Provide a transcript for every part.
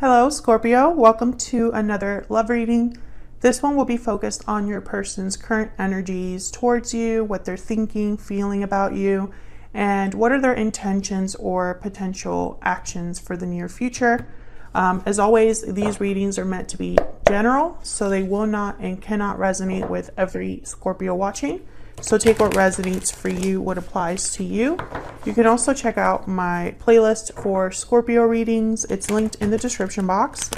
Hello, Scorpio. Welcome to another love reading. This one will be focused on your person's current energies towards you, what they're thinking, feeling about you, and what are their intentions or potential actions for the near future. As always, these readings are meant to be general, so they will not and cannot resonate with every Scorpio watching. So take what resonates for you, what applies to you. You can also check out my playlist for Scorpio readings. It's linked in the description box.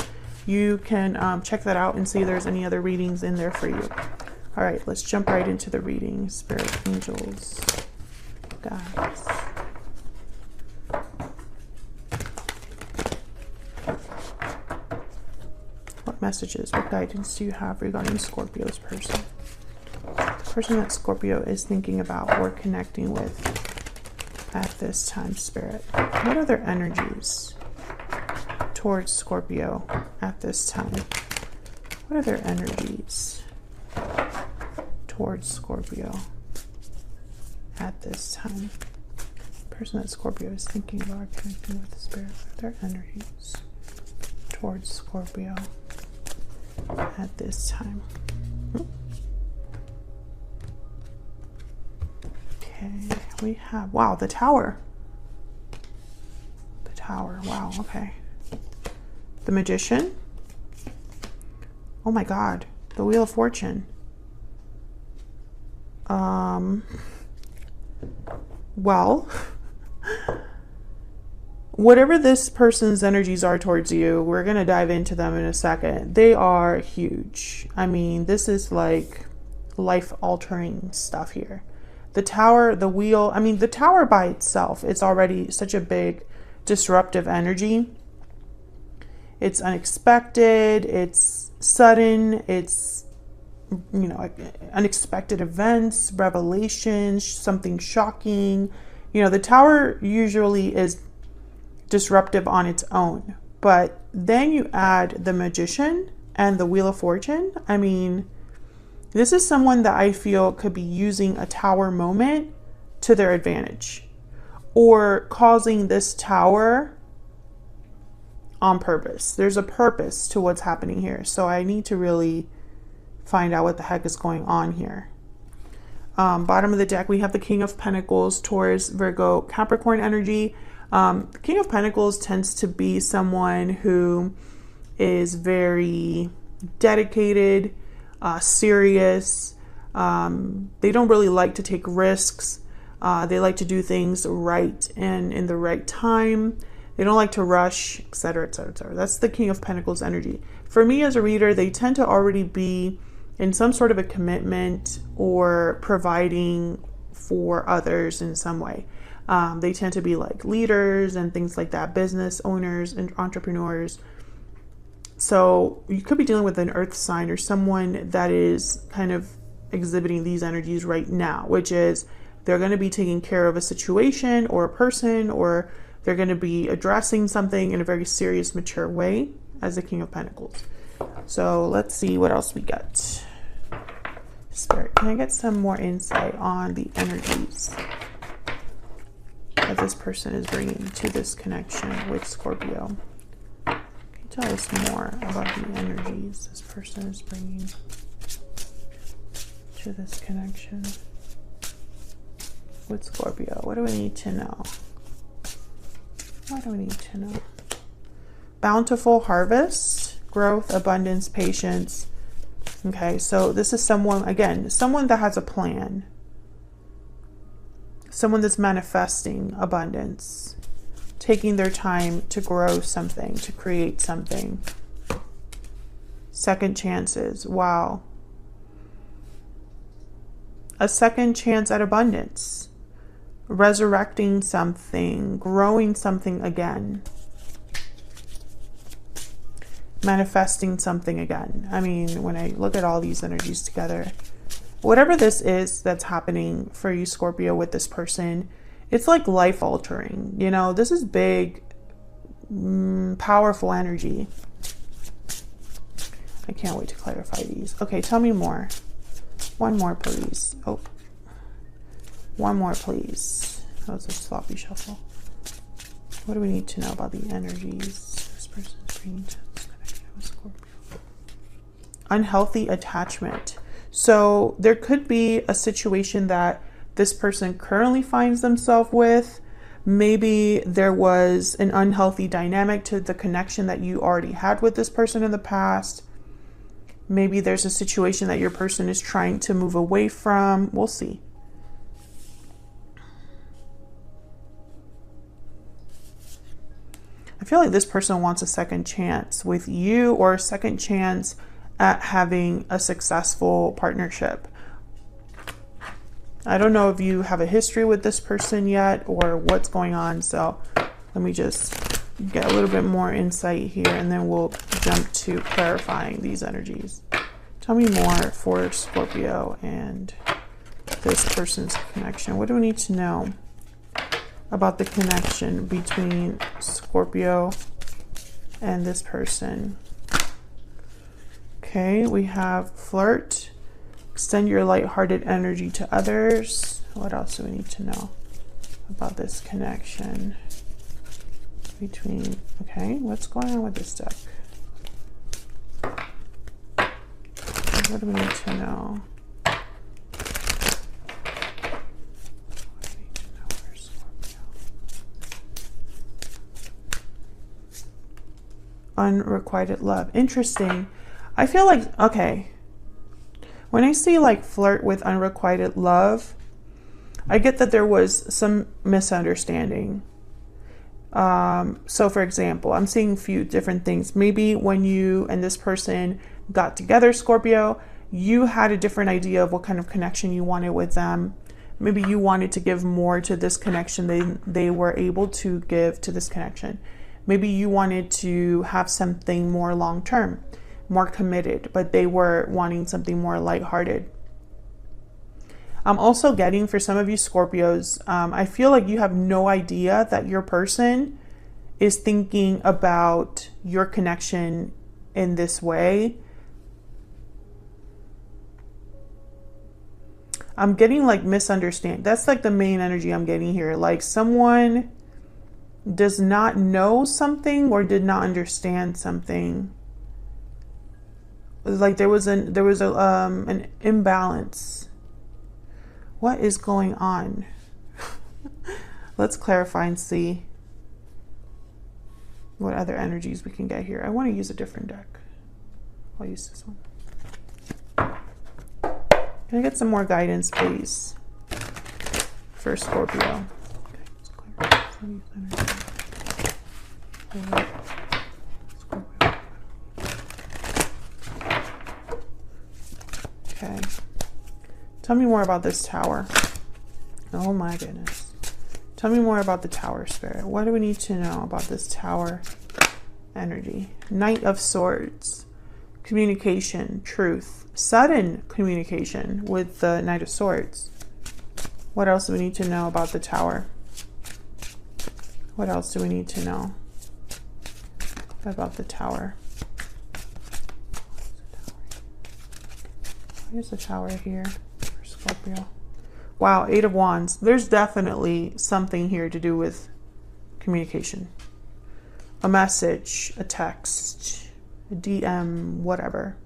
You can check that out and see if there's any other readings in there for you. All right, let's jump right into the reading. Spirit, angels, guides. What messages, what guidance do you have regarding Scorpio's person? The person that Scorpio is thinking about or connecting with at this time, Spirit. What are their energies towards Scorpio at this time? What are their energies towards Scorpio at this time? The person that Scorpio is thinking about or connecting with, Spirit. What are their energies towards Scorpio at this time? Okay, we have, wow, the Tower. The Tower, wow, okay. The Magician. Oh my God, the Wheel of Fortune. Well, whatever this person's energies are towards you, we're going to dive into them in a second. They are huge. I mean, this is like life-altering stuff here. The Tower, the Wheel, I mean, the Tower by itself, it's already such a big disruptive energy. It's unexpected, it's sudden, it's, you know, unexpected events, revelations, something shocking. You know, the Tower usually is disruptive on its own, but then you add the Magician and the Wheel of Fortune. I mean, this is someone that I feel could be using a Tower moment to their advantage, or causing this Tower on purpose. There's a purpose to what's happening here. So I need to really find out what the heck is going on here. Bottom of the deck, we have the King of Pentacles, Taurus, Virgo, Capricorn energy. The King of Pentacles tends to be someone who is very dedicated, serious. They don't really like to take risks. They like to do things right and in the right time. They don't like to rush, etc., etc., etc. That's the King of Pentacles energy. For me as a reader, they tend to already be in some sort of a commitment or providing for others in some way. They tend to be like leaders and things like that, business owners and entrepreneurs. So you could be dealing with an earth sign or someone that is kind of exhibiting these energies right now, which is they're going to be taking care of a situation or a person, or they're going to be addressing something in a very serious, mature way as the King of Pentacles. So let's see what else we get. Spirit, can I get some more insight on the energies that this person is bringing to this connection with Scorpio? Tell us more about the energies this person is bringing to this connection with Scorpio. What do we need to know? What do we need to know? Bountiful harvest, growth, abundance, patience. Okay, so this is someone, again, someone that has a plan. Someone that's manifesting abundance. Taking their time to grow something, to create something. Second chances. Wow. A second chance at abundance. Resurrecting something, growing something again. Manifesting something again. I mean, when I look at all these energies together, whatever this is that's happening for you, Scorpio, with this person, it's like life altering. You know, this is big, powerful energy. I can't wait to clarify these. Okay, tell me more. One more, please. Oh, one more, please. That was a sloppy shuffle. What do we need to know about the energies this person is Unhealthy attachment. So there could be a situation that this person currently finds themselves with. Maybe there was an unhealthy dynamic to the connection that you already had with this person in the past. Maybe there's a situation that your person is trying to move away from. We'll see. I feel like this person wants a second chance with you, or a second chance at having a successful partnership. I don't know if you have a history with this person yet or what's going on. So let me just get a little bit more insight here, and then we'll jump to clarifying these energies. Tell me more for Scorpio and this person's connection. What do we need to know about the connection between Scorpio and this person? Okay, we have flirt. Extend your lighthearted energy to others. What else do we need to know about this connection between, okay, what's going on with this deck? What do we need to know? Unrequited love. Interesting. I feel like, okay, when I see like flirt with unrequited love, I get that there was some misunderstanding. So for example, I'm seeing a few different things. Maybe when you and this person got together, Scorpio, you had a different idea of what kind of connection you wanted with them. Maybe you wanted to give more to this connection than they were able to give to this connection. Maybe you wanted to have something more long-term, more committed, but they were wanting something more lighthearted. I'm also getting, for some of you Scorpios, I feel like you have no idea that your person is thinking about your connection in this way. I'm getting like misunderstand. That's like the main energy I'm getting here. Like someone does not know something or did not understand something. Like there was an imbalance. What is going on? Let's clarify and see what other energies we can get here. I want to use a different deck. I'll use this one. Can I get some more guidance, please, for Scorpio? Okay. Tell me more about this tower. Oh my goodness. Tell me more about the tower, Spirit. What do we need to know about this tower energy? Knight of Swords. Communication, truth, sudden communication with the Knight of Swords. What else do we need to know about the tower? What else do we need to know about the tower? Here's the tower here for Scorpio. Wow, Eight of Wands. There's definitely something here to do with communication. A message, a text, a DM, whatever.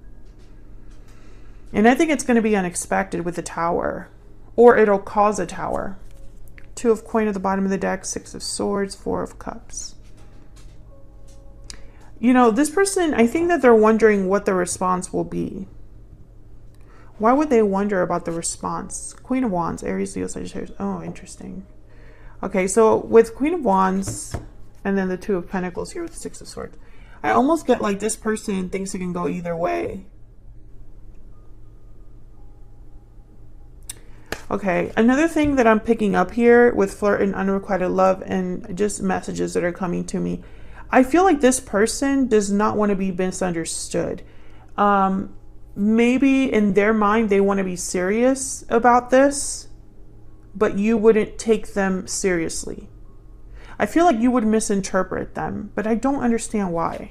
And I think it's going to be unexpected with the tower, or it'll cause a tower. Two of Coin at the bottom of the deck, Six of Swords, Four of Cups. You know, this person, I think that they're wondering what the response will be. Why would they wonder about the response? Queen of Wands, Aries, Leo, Sagittarius. Oh, interesting. Okay, so with Queen of Wands and then the Two of Pentacles here with the Six of Swords, I almost get like this person thinks it can go either way. Okay, another thing that I'm picking up here with flirt and unrequited love and just messages that are coming to me, I feel like this person does not want to be misunderstood. Maybe in their mind they want to be serious about this, but you wouldn't take them seriously. I feel like you would misinterpret them, but I don't understand why.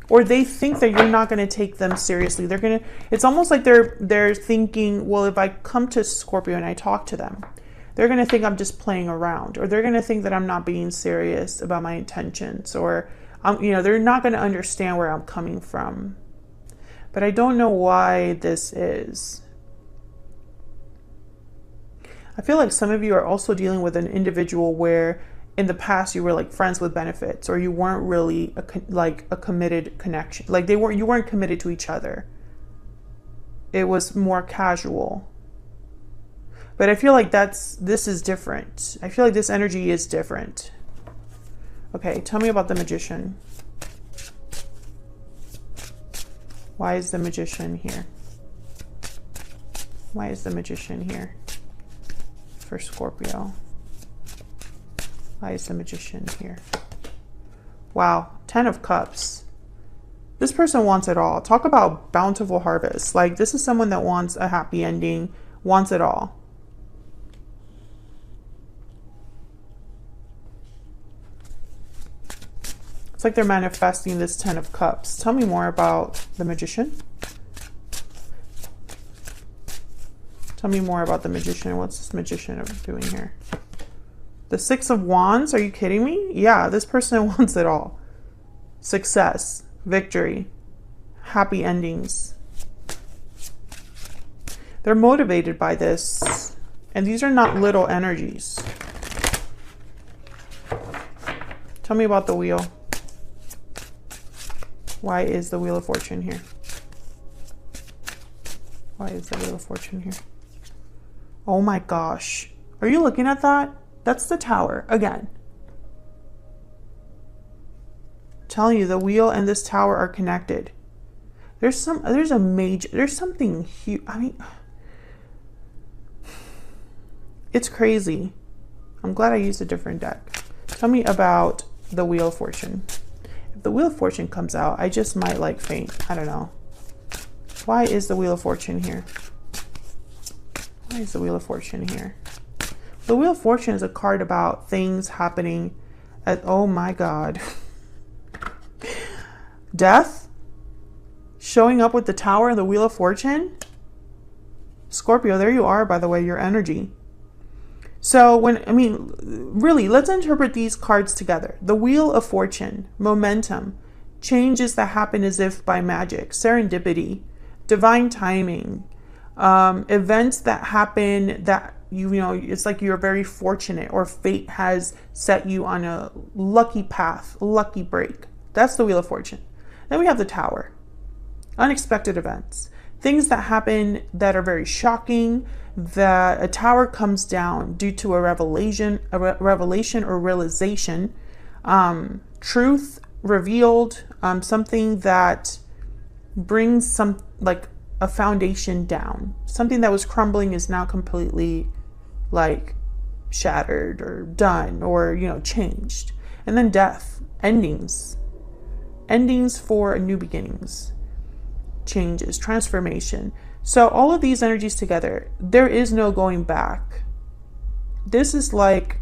Or they think that you're not going to take them seriously. It's almost like they're thinking, well, if I come to Scorpio and I talk to them, they're going to think I'm just playing around, or they're going to think that I'm not being serious about my intentions, or You know, they're not going to understand where I'm coming from. But I don't know why this is. I feel like some of you are also dealing with an individual where in the past you were like friends with benefits, or you weren't really a committed connection. Like you weren't committed to each other. It was more casual. But I feel like this is different. I feel like this energy is different. Okay, tell me about the Magician. Why is the Magician here? Why is the Magician here for Scorpio? Why is the Magician here? Wow, 10 of Cups. This person wants it all. Talk about bountiful harvest. Like, this is someone that wants a happy ending, wants it all. It's like they're manifesting this 10 of Cups. Tell me more about the Magician. Tell me more about the Magician. What's this Magician doing here? The 6 of Wands. Are you kidding me? Yeah, this person wants it all. Success, victory, happy endings. They're motivated by this. And these are not little energies. Tell me about the Wheel. Why is the Wheel of Fortune here? Why is the Wheel of Fortune here? Oh my gosh. Are you looking at that? That's the Tower again. I'm telling you, the Wheel and this Tower are connected. There's something huge. I mean, it's crazy. I'm glad I used a different deck. Tell me about the Wheel of Fortune. If the Wheel of Fortune comes out, I just might like faint. I don't know. Why is the Wheel of Fortune here? Why is the Wheel of Fortune here? The Wheel of Fortune is a card about things happening at, oh my God. Death? Showing up with the Tower and the Wheel of Fortune? Scorpio, there you are, by the way, your energy. So really, let's interpret these cards together. The Wheel of Fortune, momentum, changes that happen as if by magic, serendipity, divine timing, events that happen that, you know, it's like you're very fortunate, or fate has set you on a lucky path, lucky break. That's the Wheel of Fortune. Then we have the Tower, unexpected events, things that happen that are very shocking, that a tower comes down due to a revelation or realization, truth revealed, something that brings some, like a foundation down. Something that was crumbling is now completely like shattered or done, or, you know, changed. And then death, endings for new beginnings, changes, transformation. So all of these energies together, there is no going back. This is like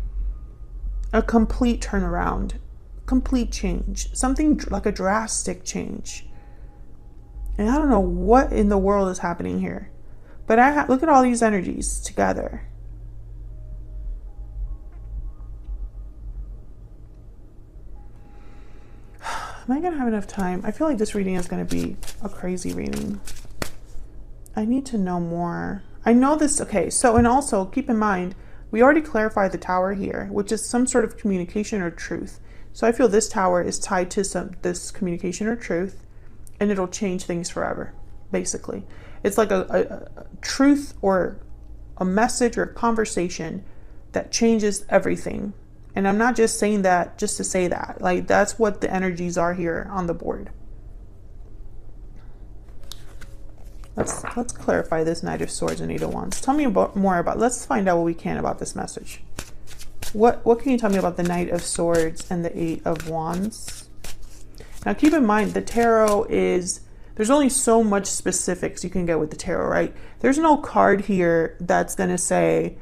a complete turnaround, complete change, something like a drastic change. And I don't know what in the world is happening here, but look at all these energies together. Am I gonna have enough time? I feel like this reading is gonna be a crazy reading. I need to know more. I know this, okay, so, and also keep in mind, we already clarified the Tower here, which is some sort of communication or truth. So I feel this Tower is tied to this communication or truth, and it'll change things forever, basically. It's like a truth or a message or a conversation that changes everything. And I'm not just saying that just to say that. Like, that's what the energies are here on the board. Let's clarify this Knight of Swords and Eight of Wands. Tell me more about, let's find out what we can about this message. What can you tell me about the Knight of Swords and the Eight of Wands? Now keep in mind, the tarot is, there's only so much specifics you can get with the tarot, right? There's no card here that's going to say,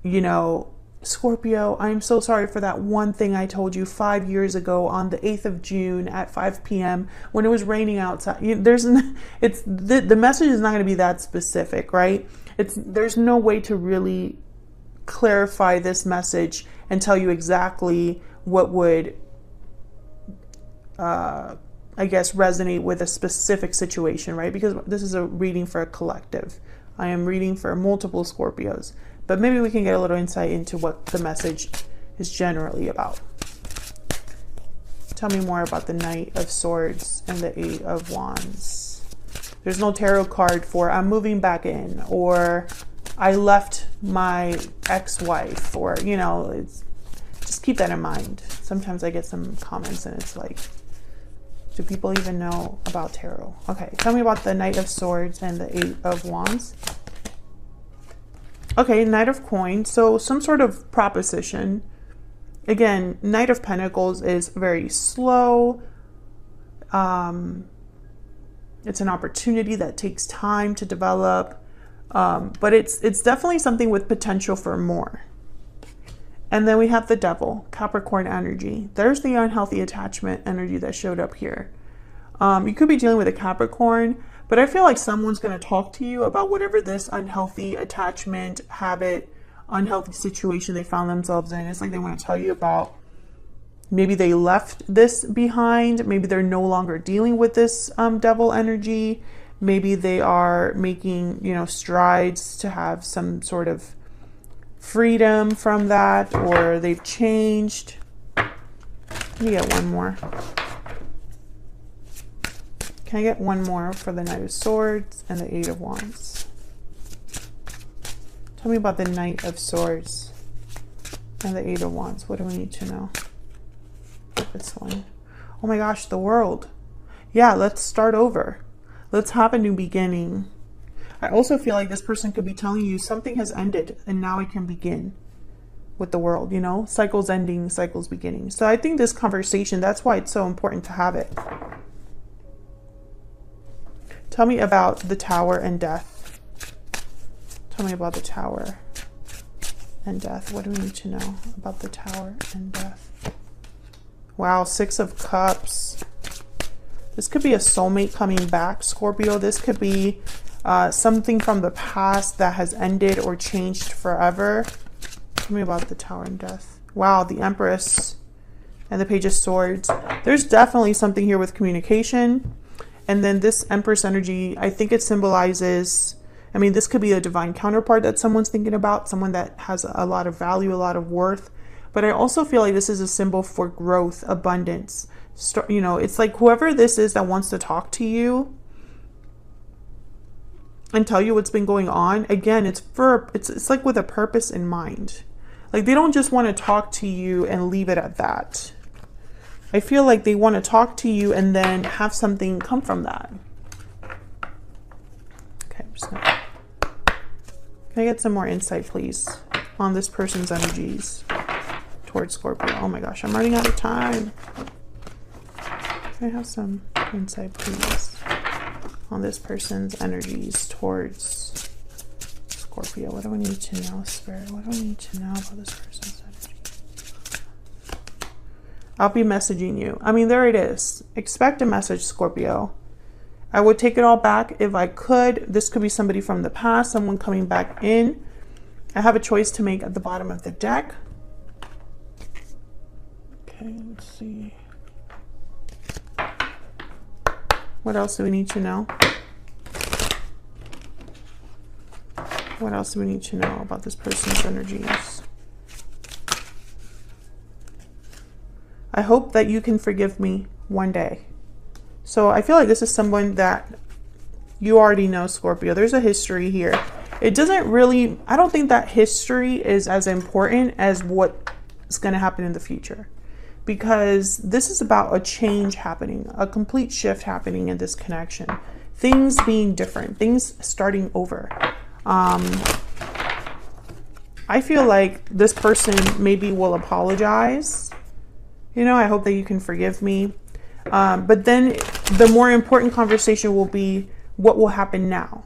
you know, Scorpio, I'm so sorry for that one thing I told you 5 years ago on the 8th of June at 5 p.m. when it was raining outside. The message is not going to be that specific, right? There's no way to really clarify this message and tell you exactly what would I guess, resonate with a specific situation, right? Because this is a reading for a collective. I am reading for multiple Scorpios, but maybe we can get a little insight into what the message is generally about. Tell me more about the Knight of Swords and the Eight of Wands. There's no tarot card for I'm moving back in, or I left my ex-wife, or, you know, just keep that in mind. Sometimes I get some comments and it's like, do people even know about tarot? Okay, tell me about the Knight of Swords and the Eight of Wands. Okay, Knight of Coins. So some sort of proposition. Again, Knight of Pentacles is very slow. It's an opportunity that takes time to develop. But it's definitely something with potential for more. And then we have the Devil, Capricorn energy. There's the unhealthy attachment energy that showed up here. You could be dealing with a Capricorn, but I feel like someone's going to talk to you about whatever this unhealthy attachment, habit, unhealthy situation they found themselves in. It's like they want to tell you about, maybe they left this behind. Maybe they're no longer dealing with this Devil energy. Maybe they are making, you know, strides to have some sort of freedom from that, or they've changed. Let me get one more. Can I get one more for the Knight of Swords and the Eight of Wands? Tell me about the Knight of Swords and the Eight of Wands. What do we need to know? This one. Oh my gosh, the World. Yeah, let's start over. Let's have a new beginning. I also feel like this person could be telling you something has ended and now it can begin with the World, you know, cycles ending, cycles beginning. So I think this conversation, that's why it's so important to have it. Tell me about the Tower and Death. Tell me about the Tower and Death. What do we need to know about the Tower and Death? Wow, Six of Cups. This could be a soulmate coming back, Scorpio. This could be something from the past that has ended or changed forever. Tell me about the Tower and Death. Wow, the Empress and the Page of Swords. There's definitely something here with communication. And then this Empress energy, I think it symbolizes, I mean, this could be a divine counterpart that someone's thinking about, someone that has a lot of value, a lot of worth. But I also feel like this is a symbol for growth, abundance. You know, it's like whoever this is that wants to talk to you and tell you what's been going on, again, it's like with a purpose in mind. Like they don't just want to talk to you and leave it at that. I feel like they want to talk to you and then have something come from that. Okay, I'm just gonna... Can I get some more insight, please, on this person's energies towards Scorpio? Oh my gosh, I'm running out of time. Can I have some insight, please, on this person's energies towards Scorpio? What do we need to know, Spirit? What do we need to know about this person's energy? I'll be messaging you. I mean, there it is. Expect a message, Scorpio. I would take it all back if I could. This could be somebody from the past, someone coming back in. I have a choice to make at the bottom of the deck. Okay, let's see. What else do we need to know? What else do we need to know about this person's energies? I hope that you can forgive me one day. So I feel like this is someone that you already know, Scorpio. There's a history here. It doesn't really, I don't think that history is as important as what's going to happen in the future. Because this is about a change happening, a complete shift happening in this connection. Things being different, things starting over. I feel like this person maybe will apologize. You know, I hope that you can forgive me. But then the more important conversation will be, what will happen now?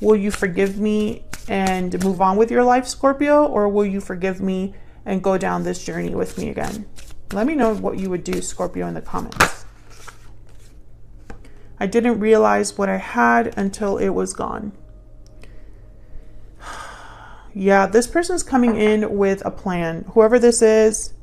Will you forgive me and move on with your life, Scorpio? Or will you forgive me and go down this journey with me again? Let me know what you would do, Scorpio, in the comments. I didn't realize what I had until it was gone. Yeah, this person's coming in with a plan. Whoever this is,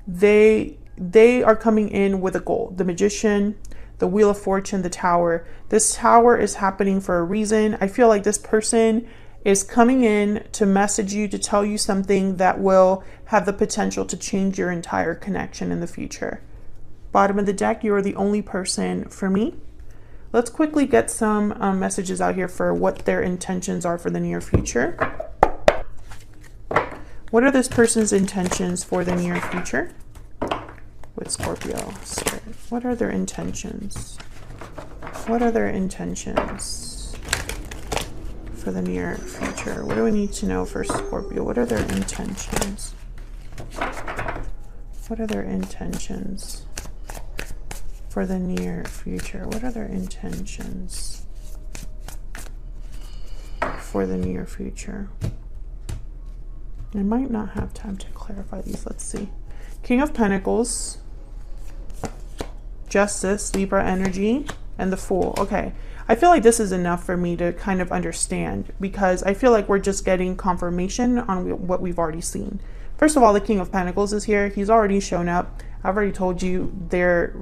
they they are coming in with a goal. The Magician, the Wheel of Fortune, the Tower. This Tower is happening for a reason. I feel like this person is coming in to message you, to tell you something that will have the potential to change your entire connection in the future. Bottom of the deck, you are the only person for me. Let's quickly get some messages out here for what their intentions are for the near future. What are this person's intentions for the near future? With Scorpio Spirit. What are their intentions? What are their intentions for the near future? What do we need to know for Scorpio? What are their intentions? What are their intentions for the near future? What are their intentions for the near future? I might not have time to clarify these. Let's see. King of Pentacles, Justice, Libra energy, and the Fool. Okay, I feel like this is enough for me to kind of understand, because I feel like we're just getting confirmation on what we've already seen. First of all, the King of Pentacles is here. He's already shown up. I've already told you their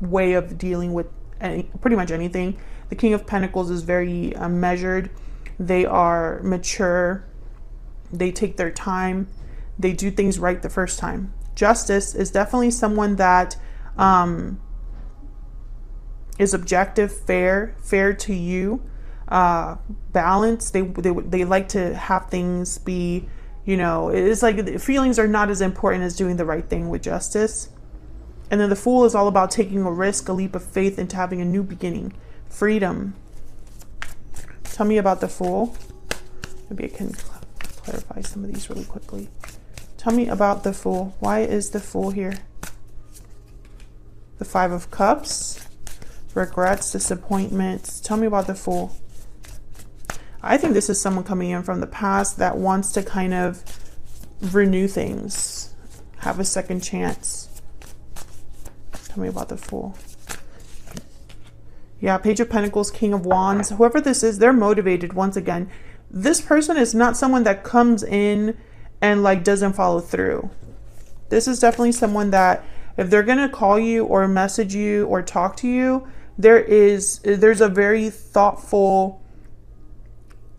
way of dealing with pretty much anything. The King of Pentacles is very measured. They are mature. They take their time. They do things right the first time. Justice is definitely someone that is objective, fair to you, balanced. They like to have things be, you know, it's like feelings are not as important as doing the right thing with Justice. And then the Fool is all about taking a risk, a leap of faith into having a new beginning, freedom. Tell me about the Fool. Maybe I can clarify some of these really quickly. Tell me about the Fool. Why is the Fool here? The Five of Cups, regrets, disappointments. Tell me about the Fool. I think this is someone coming in from the past that wants to kind of renew things, have a second chance. Tell me about the Fool. Yeah, Page of Pentacles, King of Wands. Whoever this is, they're motivated once again. This person is not someone that comes in and like doesn't follow through. This is definitely someone that if they're going to call you or message you or talk to you, there's a very thoughtful,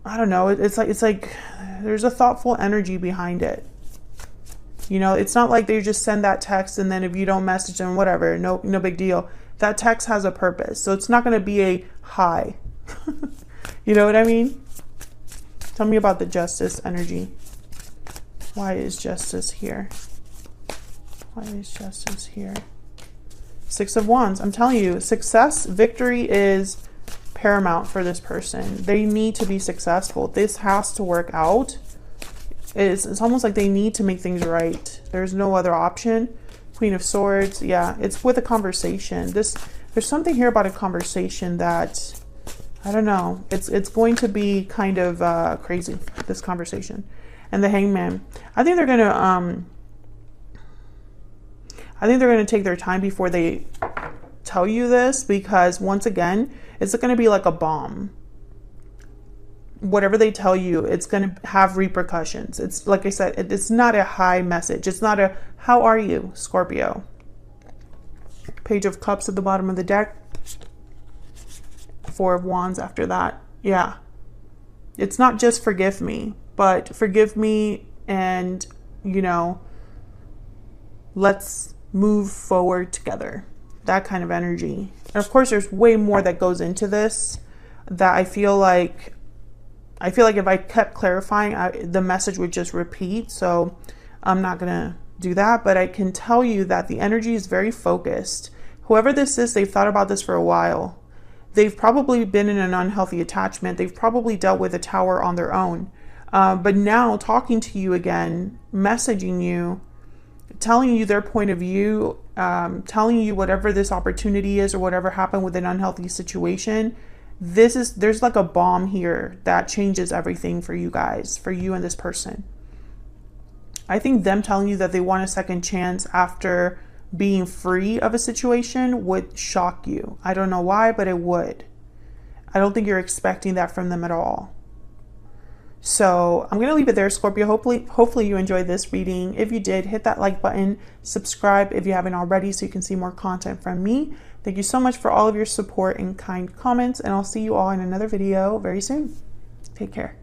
I don't know, it's like there's a thoughtful energy behind it. You know, it's not like they just send that text and then if you don't message them, whatever, no big deal. That text has a purpose. So it's not going to be a hi. You know what I mean? Tell me about the Justice energy. Why is Justice here? Why is Justice here? Six of Wands. I'm telling you, success, victory is paramount for this person. They need to be successful. This has to work out. It's almost like they need to make things right. There's no other option. Queen of Swords. Yeah, it's with a conversation. There's something here about a conversation that, I don't know. It's going to be kind of crazy, this conversation. And the Hangman. I think they're gonna take their time before they tell you this, because once again, it's going to be like a bomb. Whatever they tell you, it's going to have repercussions. It's like I said, it's not a high message. It's not a, how are you, Scorpio? Page of Cups at the bottom of the deck. Four of Wands after that. Yeah. It's not just forgive me, but forgive me and, you know, let's move forward together. That kind of energy. And of course, there's way more that goes into this that I feel like if I kept clarifying, the message would just repeat. So I'm not going to do that. But I can tell you that the energy is very focused. Whoever this is, they've thought about this for a while. They've probably been in an unhealthy attachment. They've probably dealt with a tower on their own. But now talking to you again, messaging you, telling you their point of view, telling you whatever this opportunity is or whatever happened with an unhealthy situation, there's like a bomb here that changes everything for you guys, for you and this person. I think them telling you that they want a second chance after being free of a situation would shock you. I don't know why, but it would. I don't think you're expecting that from them at all. So I'm going to leave it there, Scorpio. Hopefully you enjoyed this reading. If you did, hit that like button, subscribe if you haven't already so you can see more content from me. Thank you so much for all of your support and kind comments, and I'll see you all in another video very soon. Take care.